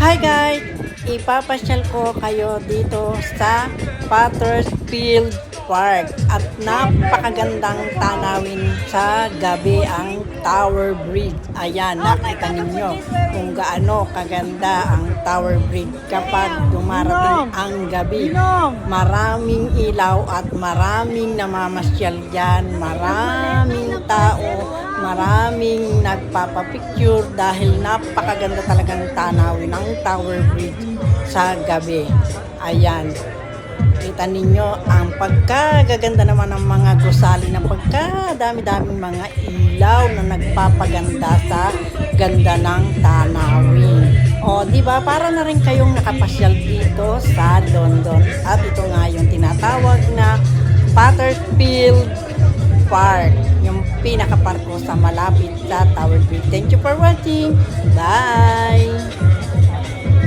Hi guys! Ipapasyal ko kayo dito sa Pottersfield Park at napakagandang tanawin sa gabi ang Tower Bridge. Ayan, nakita ninyo kung gaano kaganda ang Tower Bridge kapag dumarating ang gabi. Maraming ilaw at maraming namamasyal dyan, maraming tao, maraming nagpapapicture dahil napakaganda talagang tanawin ng Tower Bridge sa gabi. Ayan. Kita ninyo ang pagkagaganda naman ng mga gusali ng pagkadami-daming mga ilaw na nagpapaganda sa ganda ng tanawin. O, di ba? Para na rin kayong nakapasyal dito sa London. At ito nga yung tinatawag na Pottersfield Park, yung pinaka-park ko sa malapit sa Tower Bridge. Thank you for watching. Bye!